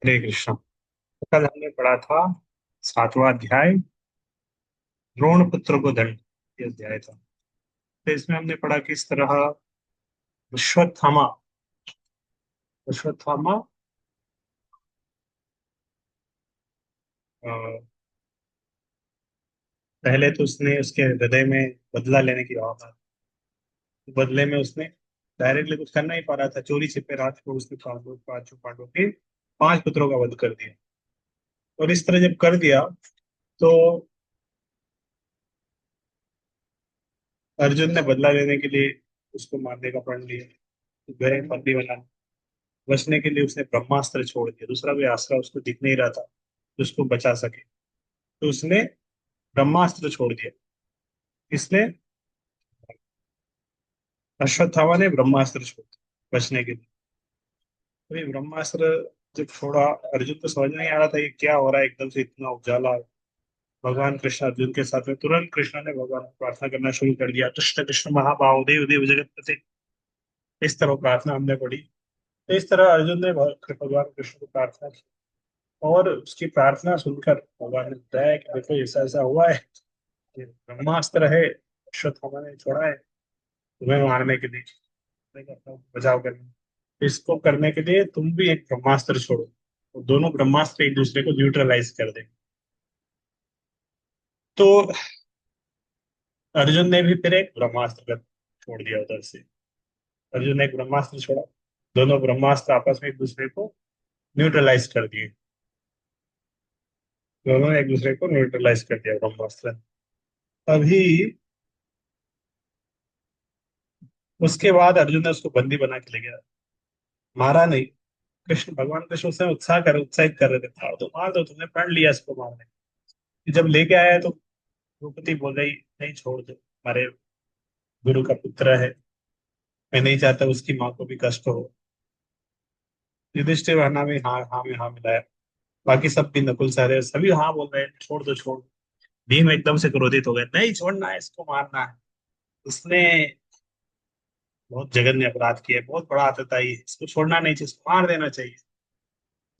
हरे कृष्ण। कल हमने पढ़ा था 7वां अध्याय, द्रोण पुत्र को दंड। ये अध्याय था। तो इसमें हमने पढ़ा किस तरह अश्वत्थामा अश्वत्थामा अ, पहले तो उसने उसके हृदय में बदला लेने की भावना। बदले में उसने डायरेक्टली कुछ करना ही पा रहा था। चोरी छिपे रात को उसने पांचों पांडवों के 5 पुत्रों का वध कर दिया। और इस तरह जब कर दिया तो अर्जुन ने बदला लेने के लिए उसको मारने का प्रण लिया। गए बंदी बनाने। बचने के लिए उसने ब्रह्मास्त्र छोड़ दिया। दूसरा कोई आसरा उसको दिख नहीं रहा था जो उसको बचा सके। तो उसने ब्रह्मास्त्र छोड़ दिया। इसने अश्वत्थामा ने ब्रह्मास्त्र छोड़ दिया बचने के लिए। तो ये ब्रह्मास्त्र जब छोड़ा, अर्जुन को समझ नहीं आ रहा था ये क्या हो रहा है। एकदम से इतना उजाला। भगवान कृष्ण अर्जुन के साथ में तुरंत कृष्ण ने भगवान को प्रार्थना करना शुरू कर दिया। कृष्ण कृष्ण महाबाहो देव देव जगत। इस तरह प्रार्थना हमने पढ़ी। तो इस तरह अर्जुन ने भगवान कृष्ण को प्रार्थना की। और उसकी प्रार्थना सुनकर भगवान ने बताया कि देखो ऐसा ऐसा हुआ है। ये ब्रह्मास्त्र है, अश्वत्थामा ने छोड़ा है तुम्हें मारने के लिए, मैं कहता हूँ बचाव करने। इसको करने के लिए तुम भी एक ब्रह्मास्त्र छोड़ो। तो दोनों ब्रह्मास्त्र एक दूसरे को न्यूट्रलाइज कर देंगे। तो अर्जुन ने भी फिर एक ब्रह्मास्त्र छोड़ दिया उधर से। अर्जुन ने एक ब्रह्मास्त्र छोड़ा। दोनों ब्रह्मास्त्र आपस में एक दूसरे को न्यूट्रलाइज कर दिए। दोनों ने एक दूसरे को न्यूट्रलाइज कर दिया ब्रह्मास्त्र। अभी उसके बाद अर्जुन ने उसको बंदी बना के ले गया। मारा नहीं। कृष्ण भगवान कृष्ण उसे उत्साहित कर रहे थे, मार दो मार दो, तुमने प्रण लिया इसको मारने। जब लेके आया तो द्रौपदी बोल रही नहीं, छोड़ दो, हमारे गुरु का पुत्र है। मैं नहीं चाहता उसकी माँ को भी कष्ट हो। युधिष्ठिर वरना में हाँ हाँ में हाँ मिलाया। बाकी सब भी नकुल सारे सभी हाँ बोल रहे हैं, छोड़ दो छोड़ दो। भीम एकदम से क्रोधित हो गए, नहीं छोड़ना है, इसको मारना है। उसने बहुत जघन्य अपराध किया है, बहुत बड़ा आतताई है, इसको छोड़ना नहीं चाहिए, इसको मार देना चाहिए।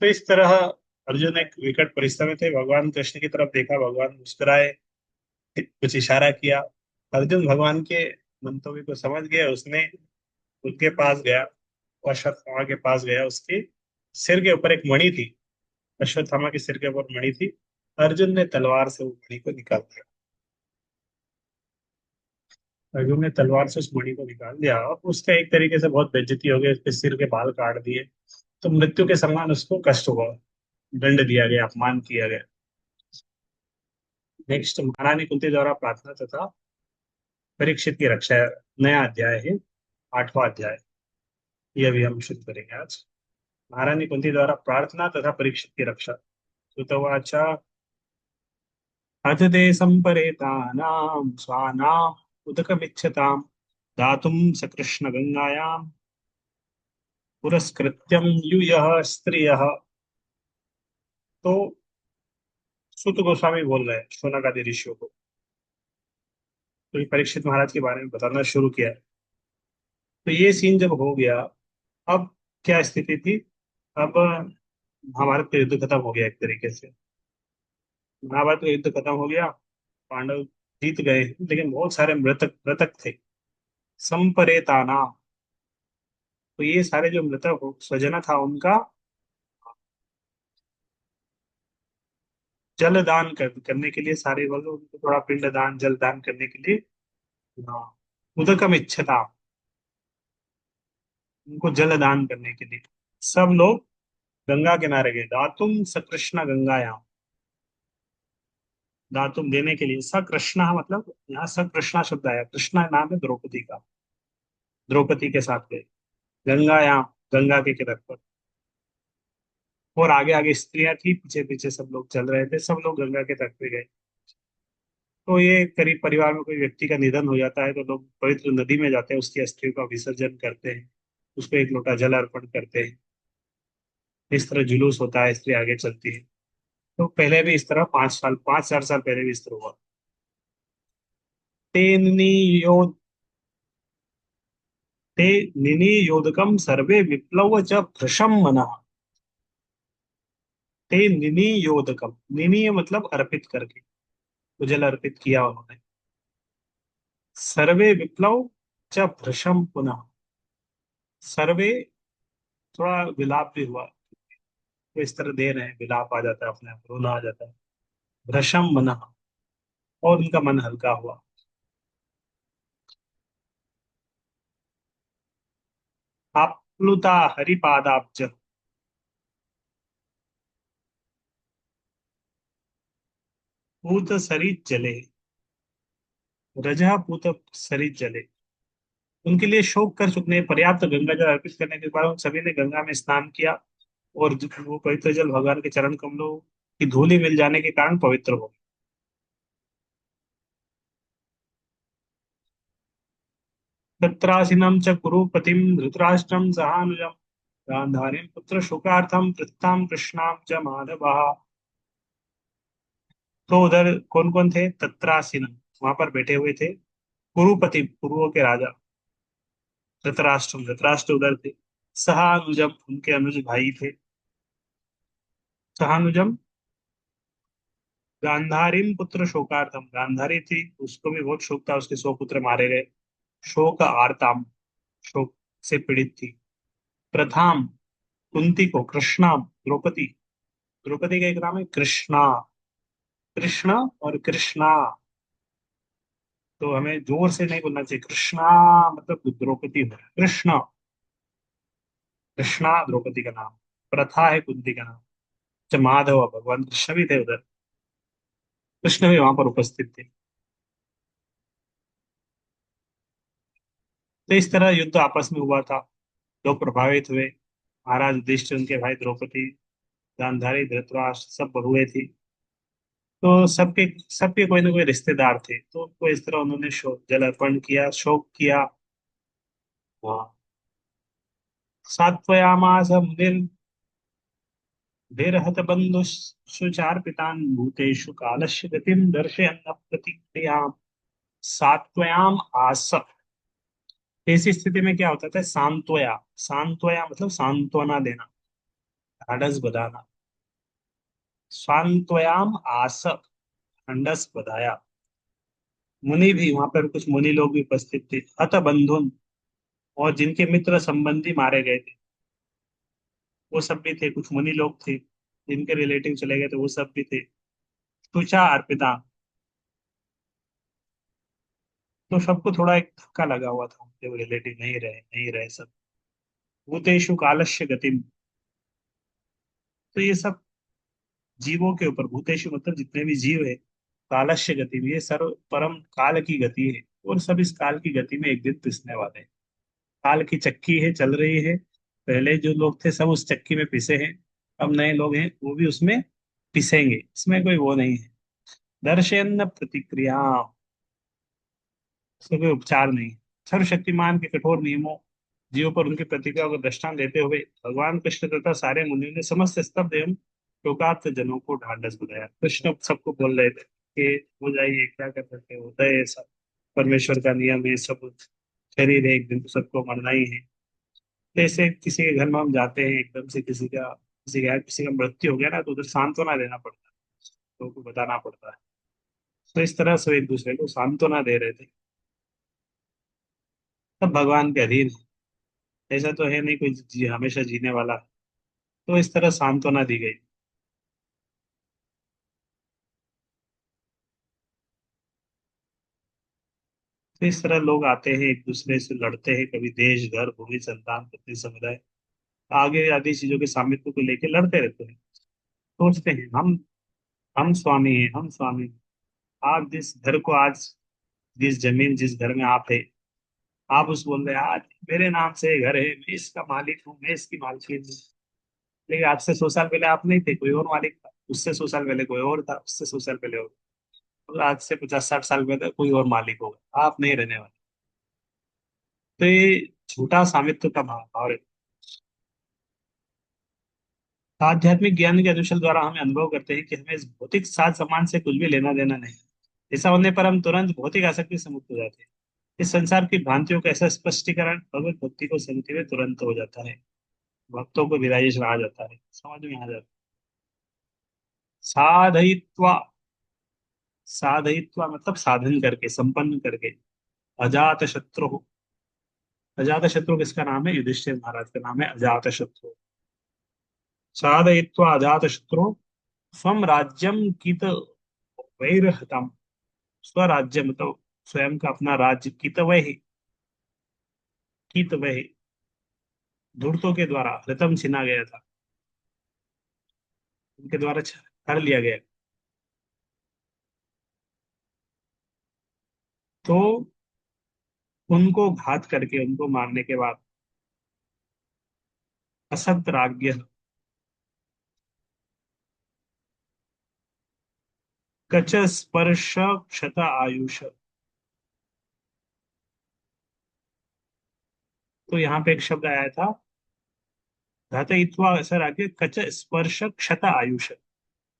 तो इस तरह अर्जुन एक विकट परिस्थिति में थे। भगवान कृष्ण की तरफ देखा, भगवान मुस्कुराए, कुछ इशारा किया। अर्जुन भगवान के मंतव्य को समझ गया। उसने उनके पास गया, अश्वत्थामा के पास गया। उसके सिर के ऊपर एक मणि थी। अश्वत्थामा के सिर के ऊपर मणि थी। अर्जुन ने तलवार से वो मणि को निकाल दिया। अर्जुन ने तलवार से उस मणि को निकाल दिया और उसका एक तरीके से बहुत बेइज्जती हो गई। उसके सिर के बाल काट दिए। तो मृत्यु के समान उसको कष्ट हुआ, दंड दिया गया, अपमान किया गया। नेक्स्ट, महारानी कुंती द्वारा प्रार्थना तथा परीक्षित की रक्षा। नया अध्याय है, 8वां अध्याय। ये अभी हम शुरू करेंगे आज। महारानी कुंती द्वारा प्रार्थना तथा परीक्षित की रक्षा। श्रुतवाच अथ ते संपरेतानां स्वानाम् उदकमिच्छताम् दातुं सकृष्ण गंगायां पुरस्कृत्यं यूयः स्त्रियः। तो सुत गोस्वामी बोल रहे हैं शौनक आदि ऋषियों को। तो ये परीक्षित महाराज के बारे में बताना शुरू किया। तो ये सीन जब हो गया, अब क्या स्थिति थी। अब महाभारत का युद्ध खत्म हो गया एक तरीके से। महाभारत का युद्ध खत्म हो गया। पांडव जीत गए, लेकिन बहुत सारे मृतक मृतक थे। संपरेताना, तो ये सारे जो मृतक स्वजन था उनका जल दान करने के लिए, सारे वर्ग उनको थोड़ा पिंड दान जल दान करने के लिए, हाँ, उदकम इच्छता, उनको जल दान करने के लिए सब लोग गंगा किनारे गए। दातुम सकृष्ण गंगायाम, दातुम देने के लिए। सकृष्ण मतलब यहाँ सकृष्णा शब्द आया। कृष्णा नाम है द्रौपदी का। द्रौपदी के साथ गए गंगायाम, गंगा के किनारे पर। और आगे आगे स्त्रियां थी, पीछे पीछे सब लोग चल रहे थे। सब लोग गंगा के तट पे गए। तो ये करीब परिवार में कोई व्यक्ति का निधन हो जाता है तो लोग पवित्र नदी में जाते हैं, उसकी अस्थियों का विसर्जन करते हैं, उसको एक लोटा जल अर्पण करते हैं। इस तरह जुलूस होता है, स्त्री आगे चलती है। तो पहले भी इस तरह 5 साल 5 4 साल पहले भी इस तरह हुआ। ते नियोद ते निनियोदकम सर्वे विप्लव च भृशम मनः। ते निनियोदकम, निनीय मतलब अर्पित करके, तो जल अर्पित किया उन्होंने। सर्वे विप्लव च भृशम पुनः, सर्वे, थोड़ा विलाप भी हुआ, तो इस तरह दे रहे हैं, विलाप आ जाता है, अपने आप रोना आ जाता है। भृशम मनः, और उनका मन हल्का हुआ। आप्लुता हरिपादाब्ज, पूत सरित जले, रजः पूत सरित जले, उनके लिए शोक कर चुके, पर्याप्त गंगा जल अर्पित करने के बाद उन सभी ने गंगा में स्नान किया, और वो पवित्र जल भगवान के चरण कमलों की धूलि मिल जाने के कारण पवित्र हो गए। तत्रासीनं च कुरुपतिं धृतराष्ट्रं सहानुजम् गांधारीं पुत्र शोकार्थम पृथ्तां कृष्णां च माधवः। तो उधर कौन कौन थे? तत्रासीनं, वहां पर बैठे हुए थे, कुरुपति, कुरुओं के राजा, धृतराष्ट्र, धृतराष्ट्र उधर थे, सहानुजम, उनके अनुज भाई थे, सहानुजम, गांधारीम पुत्र शोकार्थम, गांधारी थी, उसको भी बहुत शोक था, उसके 100 पुत्र मारे गए। शोक आर्ताम, शोक से पीड़ित थी। प्रथाम, कुंती को, कृष्णाम, द्रौपदी, द्रौपदी का एक नाम है कृष्णा, कृष्ण और कृष्णा, तो हमें जोर से नहीं बोलना चाहिए, कृष्णा मतलब द्रौपदी है, कृष्ण, कृष्णा द्रौपदी का नाम, प्रथा है कुंती का नाम। अच्छा, माधव, भगवान कृष्ण भी थे उधर, कृष्ण भी वहां पर उपस्थित थे। तो इस तरह युद्ध आपस में हुआ था, लोग प्रभावित हुए, महाराज युधिष्ठिर, उनके भाई द्रौपदी, गांधारी, धृतराष्ट्र, सब बहुए थी, तो सबके सबके कोई ना कोई रिश्तेदार थे, तो उनको इस तरह उन्होंने शोक जल अर्पण किया, शोक किया। हाँ। सात्वयामास मुनिर विरहत बंधु सुचार्पितान् भूतेषु कालस्य गतिं दर्शयन् प्रतिक्रियाम्। सात्वयाम आस, ऐसी स्थिति में क्या होता था? सांत्वया, सांत्वया मतलब सांत्वना देना, ढाढ़स बधाना। सांत्वयाम आस, ढाढ़स बधाया। मुनि भी, वहां पर कुछ मुनि लोग भी उपस्थित थे, हत बंधुन, और जिनके मित्र संबंधी मारे गए थे, वो सब भी थे, कुछ मुनि लोग थे जिनके रिलेटिव चले गए थे, वो सब भी थे। तुषा अर्पिता, तो सबको थोड़ा एक धक्का लगा हुआ था, उनके रिलेटिव नहीं रहे, नहीं रहे सब। भूतेषु कालस्य गतिम, तो ये सब जीवों के ऊपर, भूतेषु मतलब जितने भी जीव है, कालस्य गति में, ये सर्व परम काल की गति है, और सब इस काल की गति में एक दिन पिसने वाले हैं। काल की चक्की है, चल रही है, पहले जो लोग थे सब उस चक्की में पिसे हैं, अब नए लोग हैं, वो भी उसमें पिसेंगे, इसमें कोई वो नहीं है। दर्शन प्रतिक्रिया, उसका कोई उपचार नहीं। सर्वशक्तिमान के कठोर नियमों, जीवों पर उनकी प्रतिक्रिया को दृष्टांत देते हुए भगवान कृष्ण तथा सारे मुनियों ने समस्त स्तब्ध एवं शोकार्त जनों को ढांढस बंधाया। कृष्ण सबको बोल रहे थे कि हो जाइए, क्या कर सकते हो, होता है ऐसा, परमेश्वर का नियम है, सब शरीर है, एक दिन तो सबको मरना ही है। जैसे किसी के घर में हम जाते हैं, एकदम से किसी का मृत्यु हो गया ना, तो उधर सांत्वना देना पड़ता है, लोगों को बताना पड़ता है। तो इस तरह से एक दूसरे को सांत्वना दे रहे थे, सब भगवान के अधीन है, ऐसा तो है नहीं कोई हमेशा जीने वाला, तो इस तरह सांत्वना दी गई। तो इस तरह लोग आते हैं, एक दूसरे से लड़ते हैं, कभी देश, घर, भूमि, संतान, पत्नी, समुदाय, आगे आदि चीजों के स्वामित्व को लेकर लड़ते रहते हैं, सोचते हैं हम स्वामी हैं, हम स्वामी हैं। आप जिस घर को आज, जिस जमीन, जिस घर में आप है, आप उस बोल रहे हैं आज मेरे नाम से ये घर है, मैं इसका मालिक हूँ, मैं इसकी मालकिन हूँ। लेकिन आज से 100 साल पहले आप नहीं थे, कोई और मालिक था, उससे 100 साल पहले कोई और था, उससे 100 साल पहले और, और आज से 50-60 साल पहले कोई और मालिक होगा, आप नहीं रहने वाले। तो ये झूठा स्वामित्व का भाव, और आध्यात्मिक ज्ञान के अनुशासन द्वारा हमें अनुभव करते हैं कि हमें इस भौतिक साज सामान से कुछ भी लेना देना नहीं। ऐसा होने पर हम तुरंत भौतिक आसक्ति से मुक्त हो जाते हैं। इस संसार की भ्रांतियों का ऐसा स्पष्टीकरण भगवत भक्ति को समझते हुए तुरंत हो जाता है, भक्तों को विराजेश आ जाता है, समझ में आ जाता है। साधयित्वा, साधयित्वा मतलब साधन करके, संपन्न करके। अजात शत्रु, अजात शत्रु किसका नाम है? युधिष्ठिर महाराज का नाम है अजात शत्रु। साधयित्वा अजात शत्रु स्वम राज्यम कित वैरहतम, स्वराज्य मतलब स्वयं का अपना राज्य, कितवह, कितवह धूर्तों के द्वारा हृतम छीना गया था, उनके द्वारा हर लिया गया। तो उनको घात करके, उनको मारने के बाद असत राज्ञ, कच स्पर्श क्षत आयुष। तो यहाँ पे एक शब्द आया था घातयित्वा, सर आगे कच स्पर्श क्षत आयुष।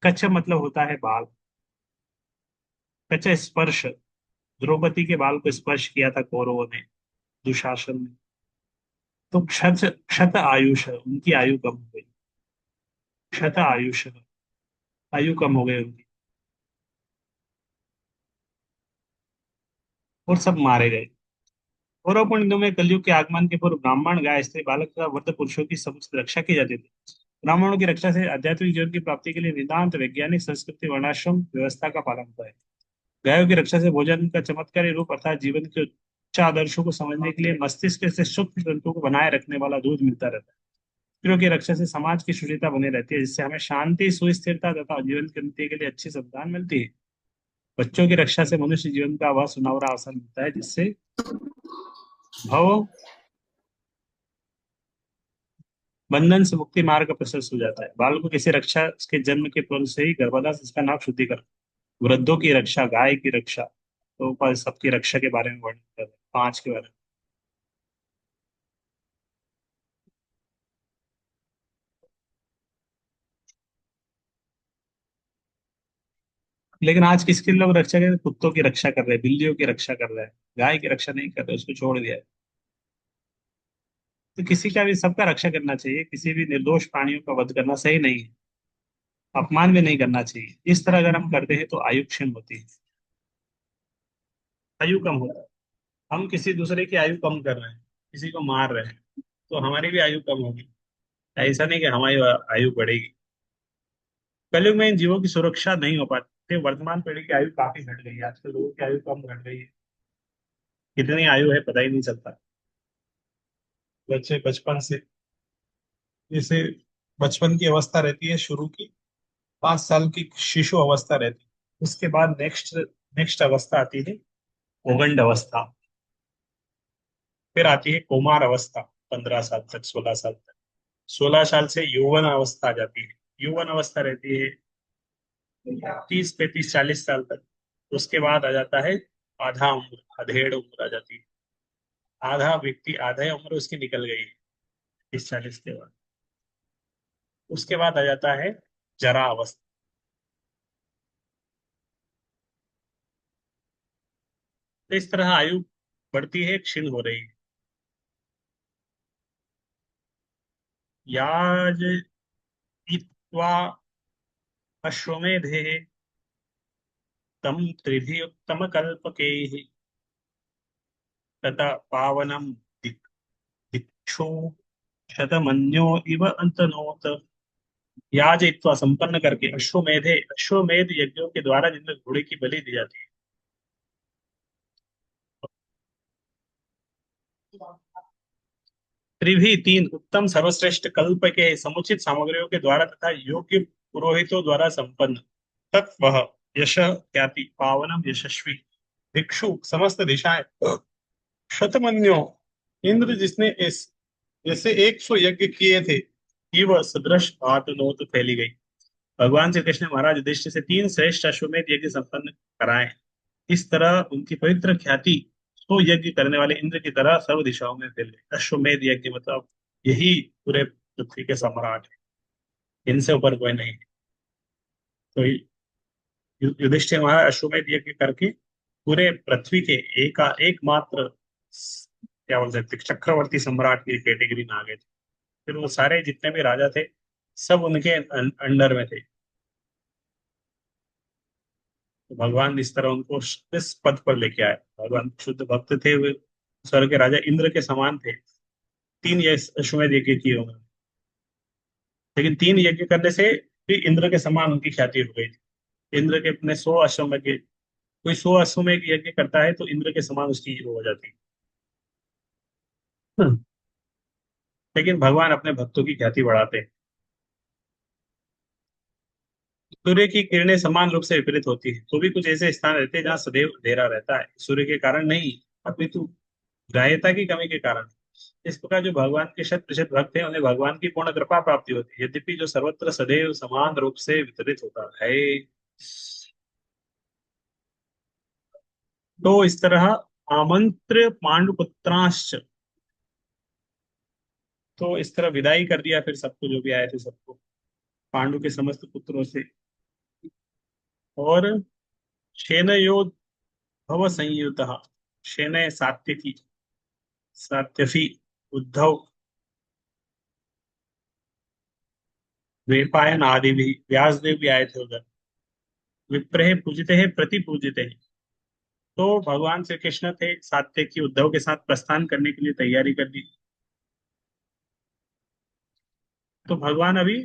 कच मतलब होता है बाल, कच स्पर्श, द्रौपदी के बाल को स्पर्श किया था कौरवों ने, दुशासन ने। तो क्षत, क्षत आयुष, उनकी आयु कम हो गई। क्षत आयुष, आयु कम हो गई उनकी, और सब मारे गए। पौराणिक हिंदू में कलयुग के आगमन के पूर्व ब्राह्मण, गाय, स्त्री, बालक तथा वृद्ध पुरुषों की समुचित रक्षा की जाती थी। ब्राह्मणों की रक्षा से आध्यात्मिक जीवन की प्राप्ति के लिए वेदांत, वैज्ञानिक, संस्कृति, वर्णाश्रम व्यवस्था का पालन होता है। गायों की रक्षा से भोजन का चमत्कारी रूप अर्थात जीवन के उच्च आदर्शों को समझने के लिए मस्तिष्क से सूक्ष्म तंतुओं को बनाए रखने वाला दूध मिलता रहता है। स्त्रियों की रक्षा से समाज की शुचिता बनी रहती है, जिससे हमें शांति, सुस्थिरता तथा जीवन की उन्नति के लिए अच्छी संतान मिलती है। बच्चों की रक्षा से मनुष्य जीवन का वह सुनहरा अवसर मिलता है जिससे भव बंधन से मुक्ति मार्ग प्रशस्त हो जाता है। बाल को किसी रक्षा उसके जन्म के पूर्व से ही गर्भाधान इसका नाम शुद्धिकरण। वृद्धों की रक्षा, गाय की रक्षा, तो ऊपर सबकी रक्षा के बारे में वर्णन कर रहे हैं, पांच के बारे में। लेकिन आज किसके लोग रक्षा कर रहे हैं? कुत्तों की रक्षा कर रहे हैं, बिल्लियों की रक्षा कर रहे हैं, गाय की रक्षा नहीं कर रहे, उसको छोड़ दिया है। तो किसी का भी, सबका रक्षा करना चाहिए, किसी भी निर्दोष प्राणियों का वध करना सही नहीं है, अपमान भी नहीं करना चाहिए। इस तरह अगर हम करते हैं तो आयु क्षीण होती है, आयु कम होता है। हम किसी दूसरे की आयु कम कर रहे हैं, किसी को मार रहे हैं, तो हमारी भी आयु कम होगी। ऐसा नहीं कि हमारी आयु बढ़ेगी। कलयुग में इन जीवों की सुरक्षा नहीं हो पाती, वर्तमान पीढ़ी की आयु काफी घट गई है, आजकल लोगों की आयु कम घट गई है। कितनी आयु है पता ही नहीं चलता। बच्चे बचपन से, जैसे बचपन की अवस्था रहती है शुरू की, 5 साल की शिशु अवस्था रहती है। उसके बाद नेक्स्ट नेक्स्ट अवस्था आती है उगंड अवस्था, फिर आती है कुमार अवस्था, 15 साल तक, 16 साल तक। 16 साल से यौवन अवस्था आ जाती है। यौवन अवस्था रहती है 30, 35, 40 साल तक। उसके बाद आ जाता है आधा उम्र, अधेड़ उम्र आ जाती है। आधा व्यक्ति, आधा उम्र उसकी निकल गई है 30, 40 के बाद। उसके बाद आ जाता है जरा अवस्था। तो इस तरह आयु बढ़ती है, क्षीण हो रही है। याज इत्वा अश्वमेधे तम त्रिधि उत्तम कल्पके तथा पावनम दिक्षु शतमन्यो इव अंतनोत। याजयित्वा संपन्न करके, अश्वमेधे, अश्वमेध यज्ञों के द्वारा जिनमें घोड़े की बलि दी जाती है। त्रिभी तीन, उत्तम सर्वश्रेष्ठ कल्प के समुचित सामग्रियों के द्वारा तथा योग्य पुरोहितों द्वारा संपन्न, तत्व यश ख्याति पावनम यशस्वी भिक्षु समस्त दिशाएं शतमन्यो, इंद्र जिसने इस जैसे 100 यज्ञ किए थे, कि वह सदृश आतनोत फैली गई। भगवान श्री कृष्ण ने महाराज युधिष्ठिर से 3 श्रेष्ठ अश्वमेध यज्ञ संपन्न कराए। इस तरह उनकी पवित्र ख्याति 100 यज्ञ करने वाले इंद्र की तरह सर्व दिशाओं में फैल गई। अश्वमेध यज्ञ मतलब यही पूरे पृथ्वी के सम्राट है, इनसे ऊपर कोई नहीं है। तो युधिष्ठिर महाराज अश्वमेध यज्ञ करके पूरे पृथ्वी के एकमात्र क्या बोल सकते, चक्रवर्ती सम्राट की कैटेगरी में आ गए थे। फिर वो सारे जितने भी राजा थे, सब उनके अंडर में थे। तो भगवान इस तरह उनको इस पद पर लेके आए। भगवान शुद्ध भक्त थे, वे स्वर्ग के राजा इंद्र के समान थे। 3 अश्वमेध यज्ञ किए उन्होंने, लेकिन 3 यज्ञ करने से भी इंद्र के समान उनकी ख्याति हो गई थी। इंद्र के अपने 100 अश्वमेध, कोई 100 अश्वमेध यज्ञ करता है तो इंद्र के समान उसकी वो हो जाती है। लेकिन भगवान अपने भक्तों की ख्याति बढ़ाते हैं। सूर्य की किरणें समान रूप से विपरीत होती है, तो भी कुछ ऐसे स्थान रहते हैं जहाँ सदैव अंधेरा रहता है, सूर्य के कारण नहीं, अपितु ग्राह्यता की कमी के कारण। इस प्रकार जो भगवान के शत प्रतिशत भक्त हैं उन्हें भगवान की पूर्ण कृपा प्राप्ति होती है, यद्यपि जो सर्वत्र सदैव समान रूप से वितरित होता है। तो इस तरह आमंत्र पांडुपुत्रांश्च, तो इस तरह विदाई कर दिया फिर सबको, जो भी आए थे सबको, पांडु के समस्त पुत्रों से। और शेनयो भव संयुत, शेन सात्यकी, सात्यफी, उद्धव, द्वैपायन आदि भी, व्यासदेव भी आए थे उधर। विप्रहे पूजिते हैं प्रति पूजिते हैं। तो भगवान श्री कृष्ण थे सात्यकी उद्धव के साथ प्रस्थान करने के लिए तैयारी कर दी। तो भगवान अभी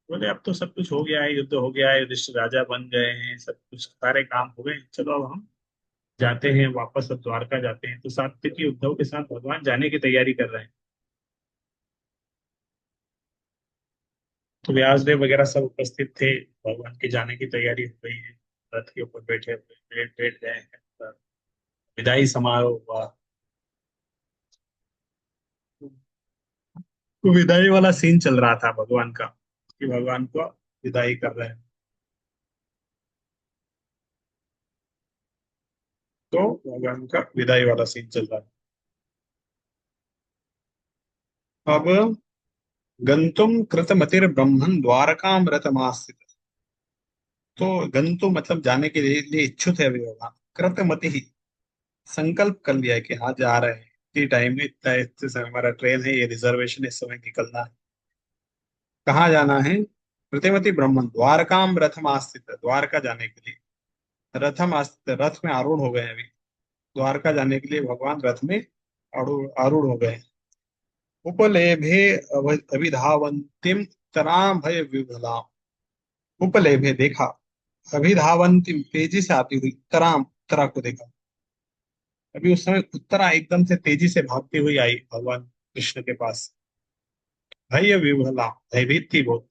बोले अब तो सब कुछ हो गया है, युद्ध हो गया है, युधिष्ठिर राजा बन गए हैं, सब कुछ सारे काम हो गए, चलो अब हम जाते हैं वापस, अब द्वारका जाते हैं। तो सात्यकी उद्धव के साथ भगवान जाने की तैयारी कर रहे हैं। तो व्यासदेव वगैरह सब उपस्थित थे, भगवान के जाने की तैयारी हो गई है, रथ के ऊपर बैठे हुए बैठ बैठ गए हैं। विदाई समारोह हुआ। तो विदाई वाला सीन चल रहा था भगवान का, कि भगवान को विदाई कर रहे हैं। तो भगवान का विदाई वाला सीन चल रहा है। अब गंतुम कृतमतिर्ब्रह्मन् द्वारकाम रतमास्थित। तो गंतु मतलब जाने के लिए इच्छुक है अभी भगवान। कृतमति ही, संकल्प कर लिया है कि हाँ जा रहे हैं, इतनी टाइम में, इतना इतने समय हमारा ट्रेन है, ये रिजर्वेशन, इस समय निकलना है। कहाँ जाना है? कृतिमति ब्रह्मन द्वारकाम रथम आस्थित, द्वारका जाने के लिए रथम आस्थित, रथ में आरूढ़ हो गए हैं अभी। द्वारका जाने के लिए भगवान रथ में आरूढ़ आरूढ़ हो गए हैं। उपलेभे अभिधावंतिम तराम भय विभला। उपलेभे देखा, अभिधावंतिम तेजी से आती हुई, तराम उत्तरा को देखा। अभी उस समय उत्तरा एकदम से तेजी से भागती हुई आई भगवान कृष्ण के पास। भय विभला, भयभीत थी बहुत।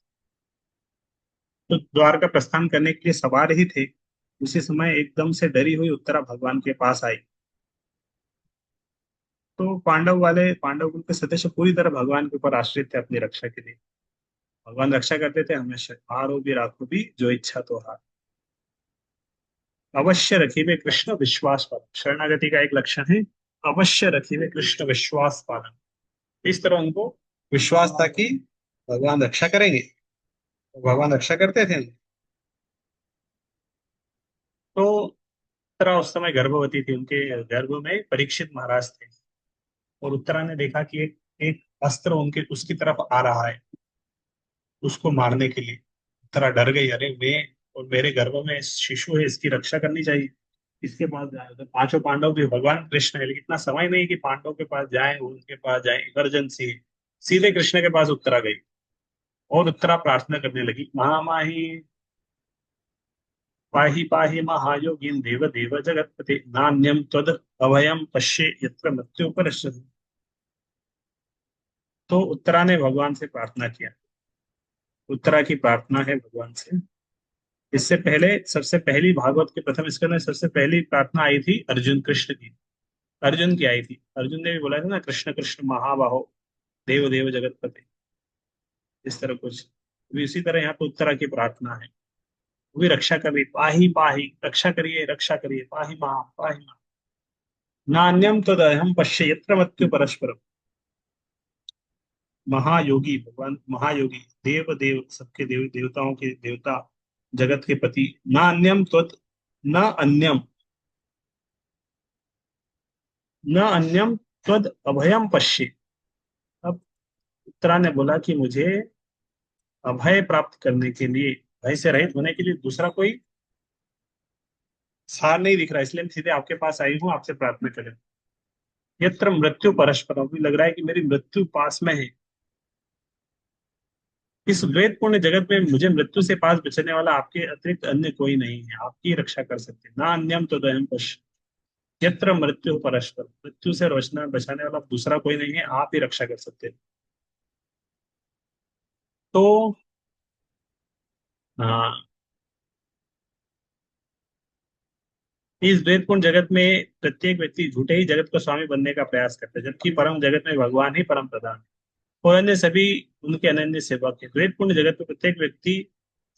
तो द्वारका प्रस्थान करने के लिए सवार ही थे, उसी समय एकदम से डरी हुई उत्तरा भगवान के पास आई। तो पांडव कुल के सदस्य पूरी तरह भगवान के ऊपर आश्रित थे अपनी रक्षा के लिए। भगवान रक्षा करते थे हमेशा, हारो भी राखो भी जो इच्छा तो हार। अवश्य रखिए कृष्ण विश्वास पालन, शरणागति का एक लक्षण है, अवश्य रखिए कृष्ण विश्वास पालन। इस तरह उनको विश्वास था कि भगवान रक्षा करेंगे, तो भगवान रक्षा करते थे। तो उत्तरा उस समय गर्भवती थी, उनके गर्भ में परीक्षित महाराज थे। और उत्तरा ने देखा कि एक एक अस्त्र उनके उसकी तरफ आ रहा है, उसको मारने के लिए। उत्तरा डर गई, अरे मैं और मेरे गर्भ में शिशु है, इसकी रक्षा करनी चाहिए, इसके पास जाए। तो पांचों पांडव भी, भगवान कृष्ण है लेकिन इतना समय नहीं कि पांडव के पास जाए, उनके पास जाए, इमरजेंसी है। सीधे कृष्ण के पास उत्तरा गई और उत्तरा प्रार्थना करने लगी, महामाही पाहि पाहि महायोगीन देव देव जगतपते नान्यम त्वद अभयम पश्ये यत्र मृत्यु परश्यति। तो उत्तरा ने भगवान से प्रार्थना किया। उत्तरा की प्रार्थना है भगवान से। इससे पहले सबसे पहली भागवत के प्रथम स्कंद में सबसे पहली प्रार्थना आई थी अर्जुन कृष्ण की, अर्जुन की आई थी। अर्जुन ने भी बोला था ना, कृष्ण कृष्ण महाबाहो देव देव जगतपते, इस तरह कुछ। भी इसी तरह यहाँ पे उत्तरा की प्रार्थना है, वो भी रक्षा कर रही, पाही पाही, रक्षा करिए, पाही महा, नान्यम तदहम पश्य यत्र मृत्यु परस्परम। महायोगी भगवान, महायोगी देव देव, सबके देव देवताओं के देवता, जगत के पति, न अन्यम त्वत, न अन्यम, न अन्यम त्वद अभयम पश्ये। अब उत्तरा ने बोला कि मुझे अभय प्राप्त करने के लिए, भय से रहित होने के लिए दूसरा कोई सार नहीं दिख रहा, इसलिए मैं सीधे आपके पास आई हूँ आपसे प्रार्थना करें। यत्र मृत्यु परस्परम, अभी लग रहा है कि मेरी मृत्यु पास में है। इस वेदपूर्ण जगत में मुझे मृत्यु से पास बचने वाला आपके अतिरिक्त अन्य कोई नहीं है, आपकी रक्षा कर सकते हैं। ना अन्यम तो दयम पश्य। यत्र मृत्यु परस्पर, मृत्यु से बचना बचाने वाला दूसरा कोई नहीं है, आप ही रक्षा कर सकते हैं। तो हाँ, इस द्वैतपूर्ण जगत में प्रत्येक व्यक्ति झूठे ही जगत को स्वामी बनने का प्रयास करता है, जबकि परम जगत में भगवान ही परम प्रधान है और अन्य सभी उनके अनन्य सेवक है। द्वैतपूर्ण जगत में प्रत्येक व्यक्ति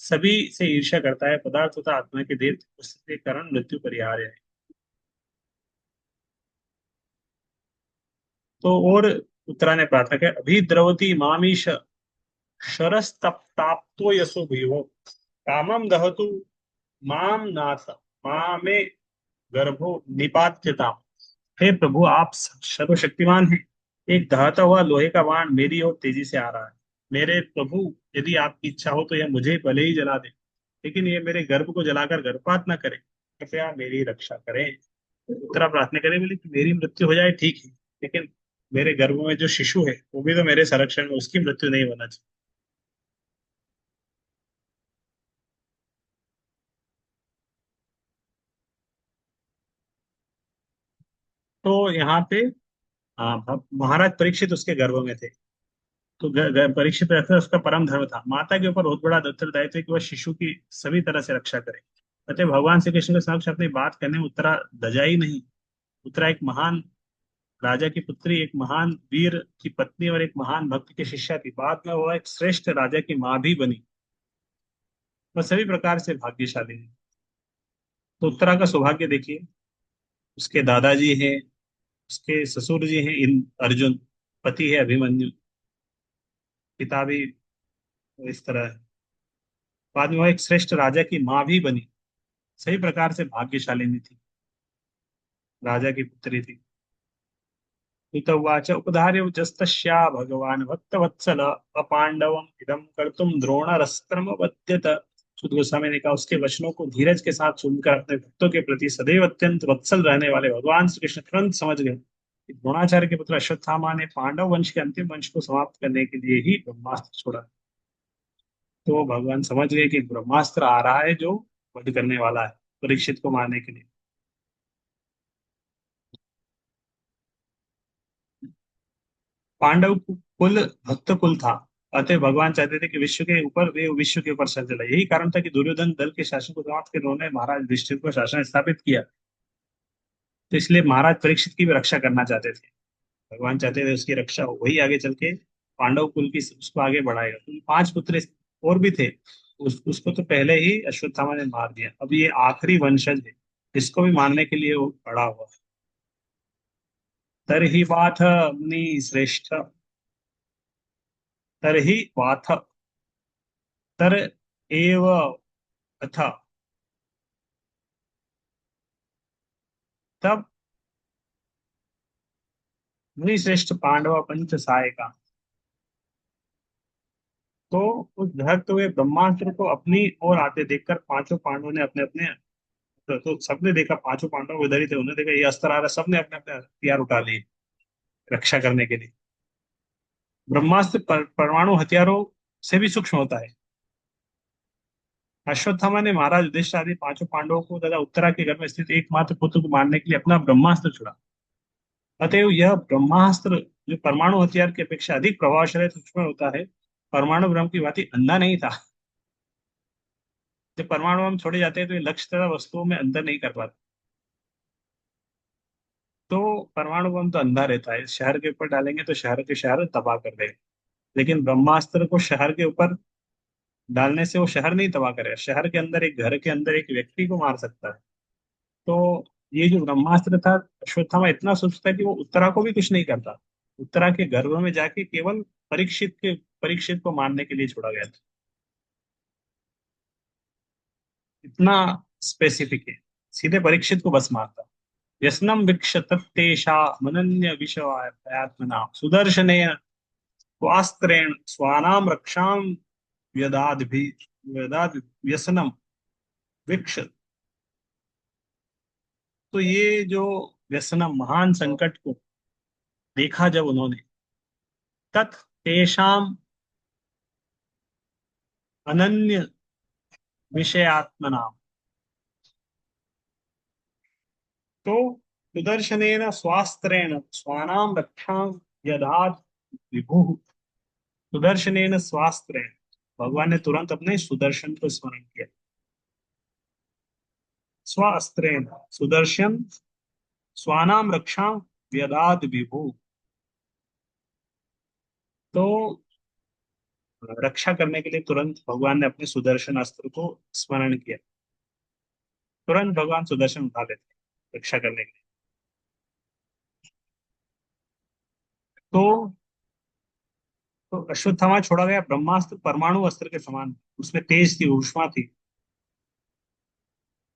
सभी से ईर्ष्या करता है, पदार्थ तथा आत्मा के देह उसके कारण मृत्यु परिहार्य है। तो और उत्तरा ने प्रार्थना किया, अभिद्रवती मामीश शरस्तप्ताप्तो यशो भीवो कामम दहतु माम नाथ मामे गर्भो निपात्यता। हे प्रभु, आप सर्वशक्तिमान हैं। एक दहता हुआ लोहे का बाण मेरी ओर तेजी से आ रहा है। मेरे प्रभु, यदि आपकी इच्छा हो तो यह मुझे भले ही जला दे, लेकिन ये मेरे गर्भ को जलाकर गर्भपात न करे। कृपया मेरी रक्षा करें। उत्तरा प्रार्थना करें, बोले कि मेरी मृत्यु हो जाए ठीक है, लेकिन मेरे गर्भ में जो शिशु है वो भी तो मेरे संरक्षण में, उसकी मृत्यु नहीं होना चाहिए। तो यहाँ पे महाराज परीक्षित उसके गर्भ में थे। तो परीक्षित रहता उसका परम धर्म था, माता के ऊपर बहुत बड़ा उत्तरदायित्व है कि वह शिशु की सभी तरह से रक्षा करे। अतः भगवान श्री कृष्ण के समक्ष अपनी बात करने में उत्तरा दजा ही नहीं। उत्तरा एक महान राजा की पुत्री, एक महान वीर की पत्नी और एक महान भक्त की शिष्या थी। बाद में वह एक श्रेष्ठ राजा की माँ भी बनी। वह सभी प्रकार से भाग्यशाली है। तो उत्तरा का सौभाग्य देखिए, उसके दादाजी हैं, उसके ससुर जी हैं इन अर्जुन, पति है अभिमन्यु, पिता भी इस तरह है। बाद में वह एक श्रेष्ठ राजा की माँ भी बनी। सही प्रकार से भाग्यशालिनी थी, राजा की पुत्री थी। उवाच उपधार्यौचस्तस्या भगवान् भक्तवत्सल अपांडवम् इदं कर्तुम द्रोणरस्त्रमवद्यत। सुद गोस्वामी ने कहा, उसके वचनों को धीरज के साथ सुनकर अपने भक्तों के प्रति सदैव अत्यंत वत्सल रहने वाले भगवान श्री कृष्ण तुरंत समझ गए कि द्रोणाचार्य के पुत्र अश्वत्थामा ने पांडव वंश के अंतिम वंश को समाप्त करने के लिए ही ब्रह्मास्त्र छोड़ा। तो भगवान समझ गए कि ब्रह्मास्त्र आ रहा है जो वध करने वाला है, परीक्षित को मारने के लिए। पांडव कुल भक्त कुल था, अतः भगवान चाहते थे कि विश्व के ऊपर वे विश्व के ऊपर चले। यही कारण था कि दुर्योधन दल के शासन को समाप्त कर उन्होंने महाराज युधिष्ठिर को शासन स्थापित किया। तो इसलिए महाराज परीक्षित की भी रक्षा करना चाहते थे। भगवान चाहते थे उसकी रक्षा हो, वही आगे चल के पांडव कुल की उसको आगे बढ़ाएगा। तो पांच पुत्र और भी थे, उसको तो पहले ही अश्वत्थामा ने मार दिया, अब ये आखिरी वंशज है, इसको भी मारने के लिए वो खड़ा हुआ। तरहि वाथ मुनि श्रेष्ठ, तरहि वाथ, तर एव अथ, तब मुनि श्रेष्ठ पांडव पंच सहायका। तो उस धरते हुए ब्रह्मास्त्र को अपनी ओर आते देखकर पांचों पांडवों ने अपने अपने, तो सबने देखा, पांचों पांडव उधर ही थे, उन्होंने देखा ये अस्त्र आ रहा है, सबने अपने अपने हथियार उठा लिए रक्षा करने के लिए। ब्रह्मास्त्र परमाणु हथियारों से भी सूक्ष्म होता है। अश्वत्थामा ने महाराज युधिष्ठिर आदि पांचों पांडवों को तथा उत्तरा के घर में स्थित एकमात्र पुत्र को मारने के लिए अपना ब्रह्मास्त्र छुड़ा। अतएव यह ब्रह्मास्त्र जो परमाणु हथियार की अपेक्षा अधिक प्रभावशाली सूक्ष्म होता है, परमाणु ब्रह्म की भांति अंधा नहीं था। जब परमाणु हम छोड़े जाते हैं तो ये लक्ष्य तथा वस्तुओं में अंतर नहीं कर पाते। तो परमाणु बम तो अंधा रहता है, शहर के ऊपर डालेंगे तो शहर के शहर तबाह कर देगा, लेकिन ब्रह्मास्त्र को शहर के ऊपर डालने से वो शहर नहीं तबाह करेगा, शहर के अंदर एक घर के अंदर एक व्यक्ति को मार सकता है। तो ये जो ब्रह्मास्त्र था, अश्वत्थामा इतना सोचता है कि वो उत्तरा को भी कुछ नहीं करता। उत्तरा के गर्भ में जाके केवल परीक्षित को मारने के लिए छोड़ा गया था। इतना स्पेसिफिक है, सीधे परीक्षित को बस मारता। व्यसनम वीक्ष तत्तेषा मनन्य विषयात्मना सुदर्शनेन स्वास्त्रेण स्वानाम रक्षाम व्यदाद भी व्यदाद व्यसनम वीक्ष तो ये जो व्यसना महान संकट को देखा जब उन्होंने, तत् तेषाम अनन्य विषयात्मना, तो सुदर्शनेन स्वास्त्रेण स्वानाम रक्षां यदात् विभुः। सुदर्शनेन स्वास्त्रेण, भगवान ने तुरंत अपने सुदर्शन को स्मरण किया। स्वास्त्रेण, सुदर्शन स्वानाम रक्षां व्यदात विभु, तो रक्षा करने के लिए तुरंत भगवान ने अपने सुदर्शन अस्त्र को स्मरण किया। तुरंत भगवान सुदर्शन उठा लेते रक्षा करने के लिए। तो अश्वत्थामा छोड़ा गया ब्रह्मास्त्र परमाणु अस्त्र के समान, उसमें तेज थी, ऊष्मा थी।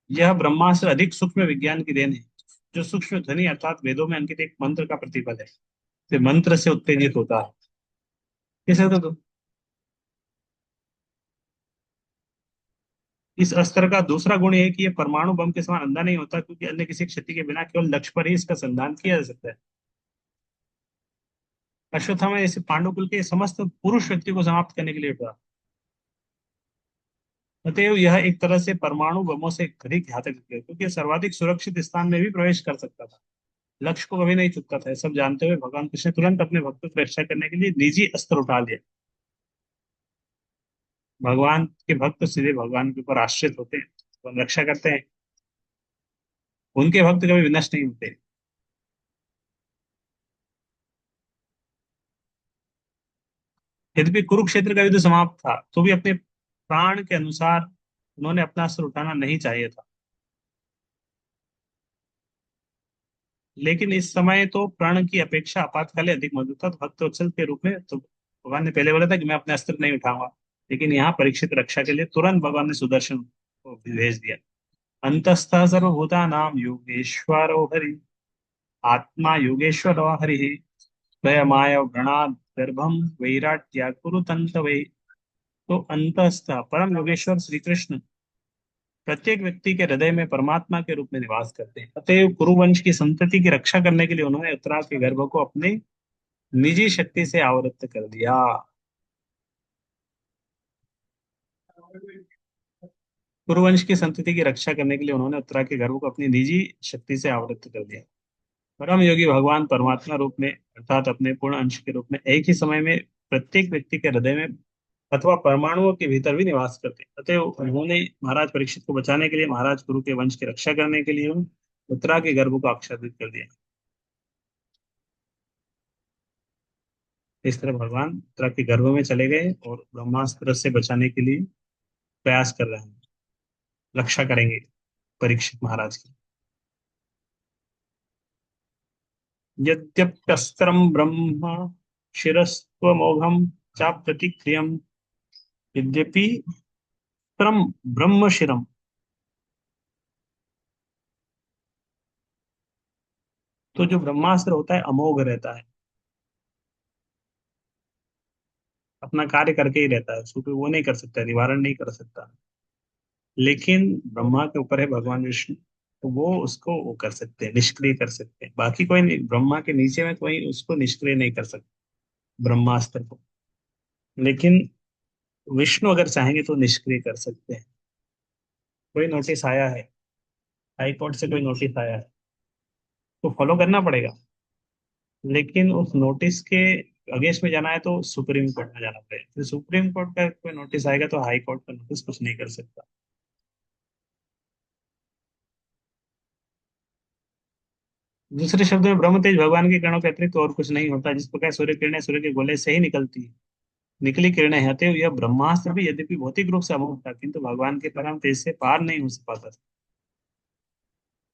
यह ब्रह्मास्त्र अधिक सूक्ष्म विज्ञान की देन है, जो सूक्ष्म ध्वनि अर्थात वेदों में अंकित एक मंत्र का प्रतिपद है, से मंत्र से उत्तेजित होता है। इसे तो इस अस्त्र का दूसरा गुण यह है कि यह परमाणु बम के समान अंधा नहीं होता, क्योंकि अन्य किसी क्षति के बिना केवल लक्ष्य पर ही इसका संधान किया जा सकता है। अश्वत्थामा जैसे पांडुकुल के समस्त पुरुष व्यक्ति को समाप्त करने के लिए उठा। अतएव यह एक तरह से परमाणु बमों से अधिक घातक है, क्योंकि यह सर्वाधिक सुरक्षित स्थान में भी प्रवेश कर सकता था, लक्ष्य को कभी नहीं चुकता था। ये सब जानते हुए भगवान कृष्ण ने तुरंत अपने भक्तों की रक्षा करने के लिए निजी अस्त्र उठा लिया। भगवान के भक्त सीधे भगवान के ऊपर आश्रित होते हैं, तो रक्षा करते हैं। उनके भक्त कभी विनष्ट नहीं होते। यद्यपि कुरुक्षेत्र का युद्ध समाप्त था, तो भी अपने प्राण के अनुसार उन्होंने अपना अस्त्र उठाना नहीं चाहिए था। लेकिन इस समय तो प्राण की अपेक्षा आपातकाल अधिक मजबूत था, तो भक्त वत्सल के रूप में तो भगवान ने पहले बोला था कि मैं अपने अस्त्र नहीं उठाऊंगा, लेकिन यहाँ परीक्षित रक्षा के लिए तुरंत भगवान ने सुदर्शन को भेज दिया। अंतस्थ सर्वभूता नाम योगेश्वरो हरि, आत्मा योगेश्वर हरि, स्वयमाय व्रणाद गर्भम वैराट्या कुरु तंतवे। तो अंतस्थ परम योगेश्वर श्री कृष्ण प्रत्येक व्यक्ति के हृदय में परमात्मा के रूप में निवास करते हैं। अतएव कुरुवंश की संतति की रक्षा करने के लिए उन्होंने उत्तरा के गर्भ को अपने निजी शक्ति से आवृत्त कर दिया। कुरुवंश की संतति की रक्षा करने के लिए उन्होंने उत्तरा के गर्भ को अपनी निजी शक्ति से आवृत्त कर दिया। परम योगी भगवान परमात्मा रूप में अर्थात अपने पूर्ण अंश के रूप में एक ही समय में प्रत्येक व्यक्ति के हृदय में अथवा परमाणुओं के भीतर भी निवास करते हैं। अतः उन्होंने महाराज परीक्षित को बचाने के लिए, महाराज गुरु के वंश की रक्षा करने के लिए उत्तरा के गर्भ को आच्छादित कर दिया। इस तरह भगवान उत्तरा के गर्भ में चले गए और ब्रह्मास्त्र से बचाने के लिए प्रयास कर रहे हैं, रक्षा करेंगे परीक्षित महाराज की। यद्यप्यस्त्रं ब्रह्म शिरस्त्वमोघं चाप्रतिक्रियम्, यद्यपि अस्त्रं ब्रह्म शिरम, तो जो ब्रह्मास्त्र होता है अमोघ रहता है, अपना कार्य करके ही रहता है, उसको कोई वो नहीं कर सकता, निवारण नहीं कर सकता। लेकिन ब्रह्मा के ऊपर है भगवान विष्णु, तो वो उसको वो कर सकते हैं, निष्क्रिय कर सकते हैं। बाकी कोई नहीं, ब्रह्मा के नीचे में कोई उसको निष्क्रिय नहीं कर सकता ब्रह्मास्त्र को। लेकिन विष्णु अगर चाहेंगे तो निष्क्रिय कर सकते हैं। कोई नोटिस आया है, हाई कोर्ट से कोई नोटिस आया है, तो फॉलो करना पड़ेगा। लेकिन उस नोटिस के अगेंस्ट में जाना है तो सुप्रीम कोर्ट में जाना पड़ेगा। फिर सुप्रीम कोर्ट का कोई नोटिस आएगा तो हाई कोर्ट का नोटिस कुछ नहीं कर सकता। दूसरे शब्दों में ब्रह्म तेज भगवान के किरणों के अतिरिक्त और कुछ नहीं होता। जिस प्रकार सूर्य किरणें सूर्य के गोले से ही निकलती है, निकली किरणें हैं, अतएव यह ब्रह्मास्त्र भी यद्यपि भौतिक रूप से अमोघ था, किंतु भगवान के परम तेज से पार नहीं हो पाता था।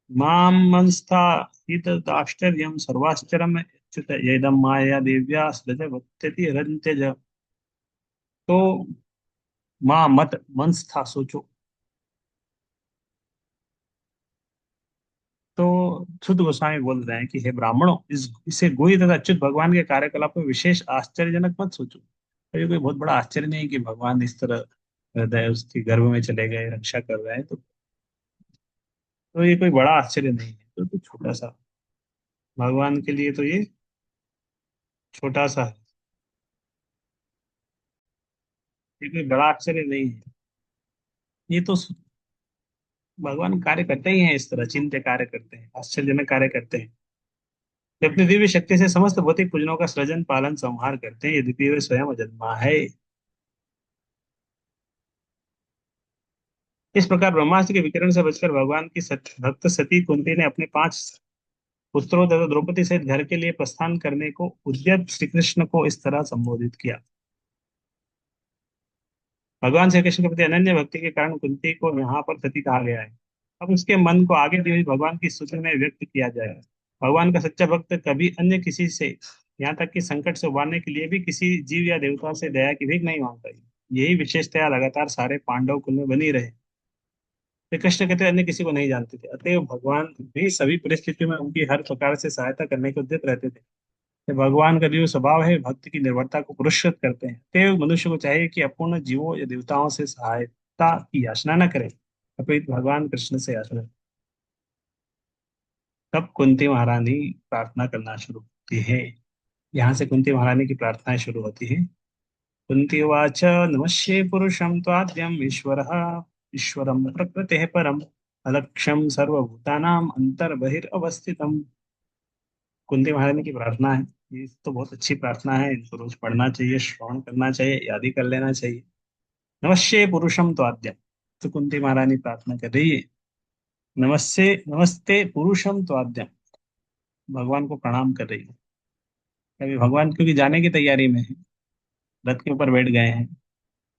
मां मंस्था हितदाश्चर्यं सर्वाश्चर्यम् च्युत येदं माया देव्या सृज भक्त्यति रंत्यज। तो मां मत मंस्था सोचो। तो शुद्ध गोस्वामी बोल रहे हैं कि हे ब्राह्मणों, इस इसे गोई तथा अच्युत भगवान के कार्यकलाप में विशेष आश्चर्यजनक मत सोचो। तो ये कोई बहुत बड़ा आश्चर्य नहीं कि भगवान इस तरह हृदय उसके गर्भ में चले गए, रक्षा कर रहे हैं। तो ये कोई बड़ा आश्चर्य नहीं है। तो छोटा सा, भगवान के लिए तो ये छोटा सा है, ये कोई बड़ा आश्चर्य नहीं है। ये तो भगवान कार्य करते ही हैं, इस तरह चिंत्य कार्य करते हैं, आश्चर्यजनक कार्य करते हैं। वे अपनी दिव्य शक्ति से समस्त भौतिक पूजनों का सृजन पालन संहार करते हैं, यद्यपि वे स्वयं अजन्मा है। इस प्रकार ब्रह्मास्त्र के विकिरण से बचकर भगवान की भक्त सती कुंती ने अपने 5 पुत्रों तथा द्रौपदी सहित घर के लिए प्रस्थान करने को उद्यत श्री कृष्ण को इस तरह संबोधित किया। भगवान श्री कृष्ण के प्रति अनन्य भक्ति के कारण कुंती को यहाँ पर सती कहा गया है। अब उसके मन को आगे दी हुई भगवान की स्तुति में व्यक्त किया जाएगा। भगवान का सच्चा भक्त कभी अन्य किसी से, यहाँ तक कि संकट से उबारने के लिए भी किसी जीव या देवता से दया की भीख नहीं मांगता। यही विशेषतया लगातार सारे पांडव कुल में बनी रहे। श्री कृष्ण कहते अन्य किसी को नहीं जानते थे, अतएव भगवान भी सभी परिस्थितियों में उनकी हर प्रकार से सहायता करने को उद्यत रहते थे। ये भगवान का जो स्वभाव है, भक्त की निर्भरता को पुरस्कृत करते हैं। अतएव मनुष्य को चाहिए कि अपूर्ण जीवों या देवताओं से सहायता की याचना न करे, अपितु भगवान कृष्ण से याचना करे। तब कुंती महारानी प्रार्थना करना शुरू होती है। यहाँ से कुंती महारानी की प्रार्थनाएं शुरू होती है। कुंती उवाच नमस्ये पुरुषं त्वाद्यम् ईश्वरः ईश्वरं प्रकृतेः परम् अलक्ष्यं सर्वभूतानां अंतर्बहिरवस्थितम्। कुंती महारानी की प्रार्थना है। ये तो बहुत अच्छी प्रार्थना है, इनको रोज पढ़ना चाहिए, श्रवण करना चाहिए, याद ही कर लेना चाहिए। नमस्ते पुरुषम तो आद्यम। तो कुंती महारानी प्रार्थना कर रही है, नमस्ते नमस्ते पुरुषम तो आद्यम, भगवान को प्रणाम कर रही है। अभी भगवान क्योंकि जाने की तैयारी में है, रथ के ऊपर बैठ गए हैं।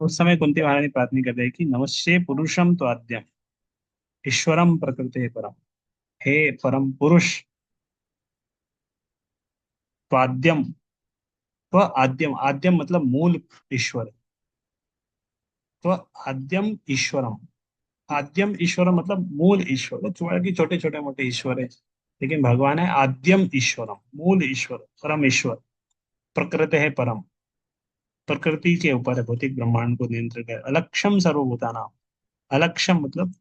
उस समय कुंती महारानी प्रार्थना कर रही है कि नमस्ते पुरुषम तो आद्यम ईश्वरम प्रकृति परम, हे परम पुरुष, त्वाद्यम, तो आद्यम, आद्यम मतलब मूल ईश्वर, तो आद्यम ईश्वरम, आद्यम ईश्वर मतलब मूल ईश्वर। थोड़ा की छोटे छोटे मोटे ईश्वर है, लेकिन भगवान है आद्यम ईश्वरम, मूल ईश्वर, परम ईश्वर। प्रकृति है परम, प्रकृति के ऊपर है, भौतिक ब्रह्मांड को नियंत्रित है। अलक्षम सर्वभूतानाम, अलक्षम मतलब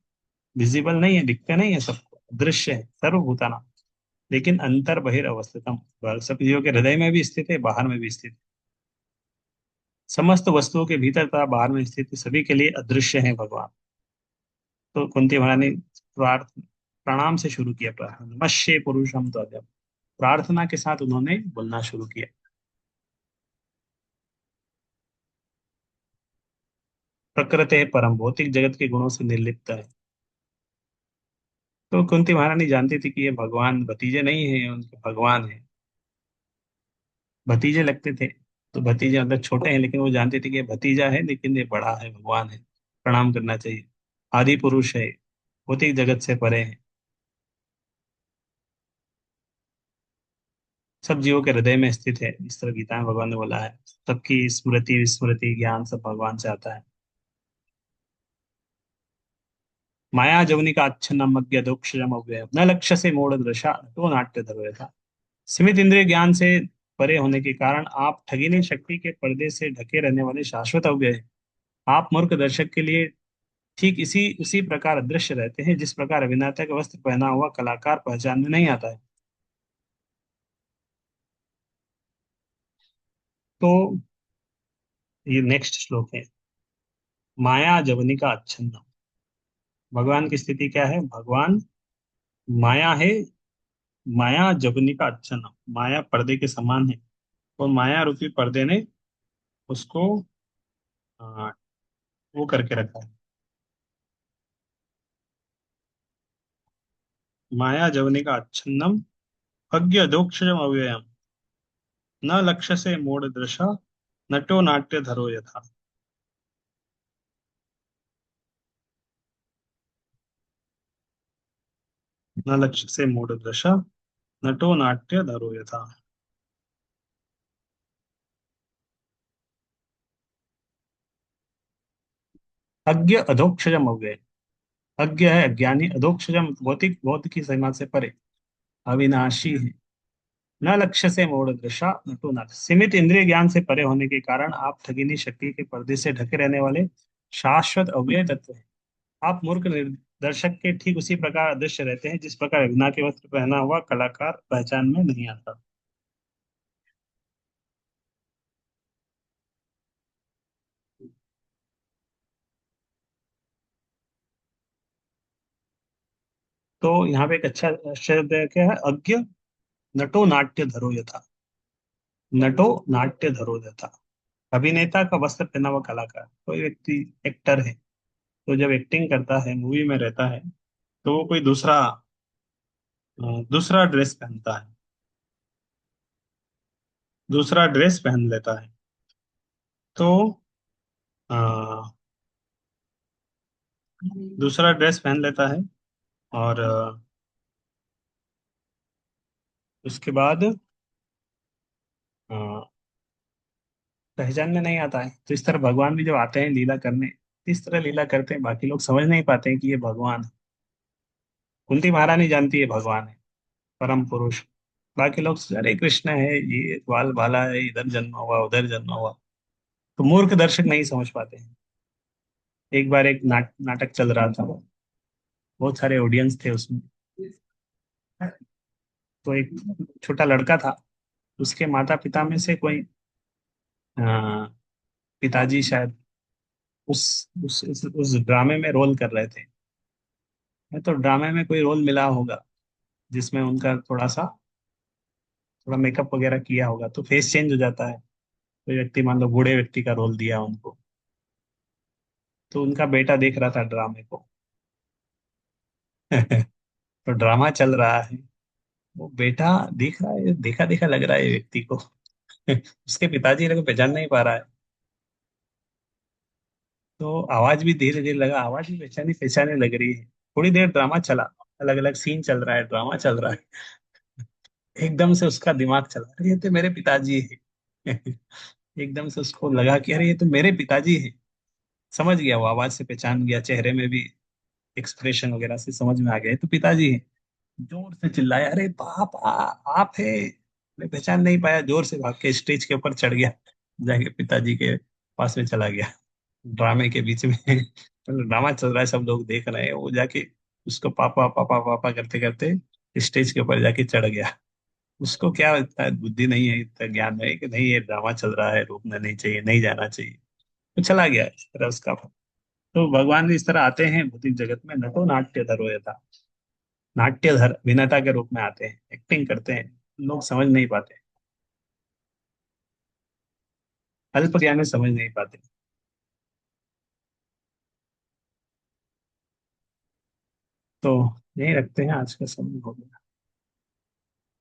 विजिबल नहीं है, दिखते नहीं है सबको, दृश्य है सर्वभूतानाम, लेकिन अंतर बहिर अवस्थितम, सब जीवों के हृदय में भी स्थित है, बाहर में भी स्थित है। समस्त वस्तुओं के भीतर तथा बाहर में स्थित सभी के लिए अदृश्य है भगवान। तो कुंती महारानी प्रणाम से शुरू किया प्रार्थना, नमस्ते पुरुषम तो, प्रार्थना के साथ उन्होंने बोलना शुरू किया। प्रकृति है परम, भौतिक जगत के गुणों से निर्लिप्त है। तो कुंती महारानी जानती थी कि ये भगवान भतीजे नहीं है, उनके भगवान है। भतीजे लगते थे तो भतीजे मतलब छोटे हैं, लेकिन वो जानती थी कि ये भतीजा है, लेकिन ये बड़ा है, भगवान है, प्रणाम करना चाहिए। आदि पुरुष है, भौतिक जगत से परे है, सब जीवों के हृदय में स्थित है, इस तरह गीता में भगवान ने बोला है। सबकी स्मृति विस्मृति ज्ञान सब भगवान से आता है। माया जवनिका अच्छन्नम अज्ञातोक्षजम अव्ययम न लक्ष्य से मूढ़ दृशा तो नाट्य धरो था। सीमित इंद्रिय ज्ञान से परे होने के कारण आप ठगिनी शक्ति के पर्दे से ढके रहने वाले शाश्वत अव्यय हैं। आप मूर्ख दर्शक के लिए ठीक इसी उसी प्रकार अदृश्य रहते हैं, जिस प्रकार अभिनेता का वस्त्र पहना हुआ कलाकार पहचान में नहीं आता है। तो ये नेक्स्ट श्लोक है, माया जवनिका अच्छन्नम। भगवान की स्थिति क्या है, भगवान माया है, माया जवनिका अच्छन्नम, माया पर्दे के समान है, और माया रूपी पर्दे ने उसको आ, वो करके रखा है। माया जवनिका अच्छन्नम अज्ञ दोक्षजम अव्ययम न लक्ष्य से मूढ़ दृशा नटो नाट्य धरो यथा। न लक्ष्य से मूढ़ दृशा नटो नाट्य धरो यथा। अज्ञ अधोक्षजम अव्यय, अज्ञ है अज्ञानी, अधोक्षजम भौतिक, भौतिक की सीमा से परे, अविनाशी है। न लक्ष्य से मूढ़ दृशा नटो नाट्य, सीमित इंद्रिय ज्ञान से परे होने के कारण आप ठगिनी शक्ति के पर्दे से ढके रहने वाले शाश्वत अव्यय तत्व है। आप मूर्ख दर्शक के ठीक उसी प्रकार अदृश्य रहते हैं जिस प्रकार अभिनय के वस्त्र पहना हुआ कलाकार पहचान में नहीं आता। तो यहाँ पे एक अच्छा शब्द है, क्या है? अज्ञ नटो नाट्य धरो यथा। नटो नाट्य धरो यथा। अभिनेता का वस्त्र पहना हुआ कलाकार, कोई व्यक्ति एक्टर है, तो जब एक्टिंग करता है, मूवी में रहता है, तो वो कोई दूसरा ड्रेस पहनता है, दूसरा ड्रेस पहन लेता है। तो अ, दूसरा ड्रेस पहन लेता है, और उसके बाद अ, पहचान में नहीं आता है। तो इस तरह भगवान भी जब आते हैं लीला करने, इस तरह लीला करते हैं, बाकी लोग समझ नहीं पाते हैं कि ये भगवान है। कुंती महारानी जानती है भगवान है, परम पुरुष। बाकी लोग अरे कृष्ण है, ये ग्वाल बाला है, इधर जन्म हुआ उधर जन्म हुआ। तो मूर्ख दर्शक नहीं समझ पाते हैं। एक बार एक नाटक चल रहा था, बहुत सारे ऑडियंस थे उसमें। तो एक छोटा लड़का था, उसके माता पिता में से कोई अ, पिताजी शायद उस ड्रामे में रोल कर रहे थे। तो ड्रामे में कोई रोल मिला होगा जिसमें उनका थोड़ा मेकअप वगैरह किया होगा, तो फेस चेंज हो जाता है। कोई व्यक्ति, मान लो बूढ़े व्यक्ति का रोल दिया उनको, तो उनका बेटा देख रहा था ड्रामे को। तो ड्रामा चल रहा है, वो बेटा देख रहा है, देखा देखा लग रहा है व्यक्ति को। उसके पिताजी को पहचान नहीं पा रहा है। तो आवाज भी धीरे धीरे लगा, आवाज भी पहचानी पहचाने लग रही है। थोड़ी देर ड्रामा चला, अलग अलग सीन चल रहा है, ड्रामा चल रहा है। एकदम से उसका दिमाग चला, अरे ये तो मेरे पिताजी है। एकदम से उसको लगा कि अरे ये तो मेरे पिताजी है। समझ गया, वो आवाज से पहचान गया, चेहरे में भी एक्सप्रेशन वगैरह से समझ में आ गया, ये तो पिताजी है। जोर से चिल्लाया, अरे पापा, आप है। मैं पहचान नहीं पाया, जोर से भाग के स्टेज के ऊपर चढ़ गया, जाके पिताजी के पास में चला गया। ड्रामे के बीच में, मतलब ड्रामा चल रहा है, सब लोग देख रहे हैं, वो जाके उसको पापा पापा पापा करते करते स्टेज के ऊपर जाके चढ़ गया। उसको क्या, इतना बुद्धि नहीं है, इतना ज्ञान नहीं है कि नहीं ये ड्रामा चल रहा है, रुकना नहीं चाहिए, नहीं जाना चाहिए। तो चला गया इस तरह उसका। तो भगवान भी इस तरह आते हैं भौतिक जगत में, नटो नाट्य धरो यथा। नाट्यधर अभिनेता के रूप में आते हैं, एक्टिंग करते हैं, लोग समझ नहीं पाते, अल्प ज्ञान में समझ नहीं पाते। तो यही रखते हैं, आज का समय हो गया।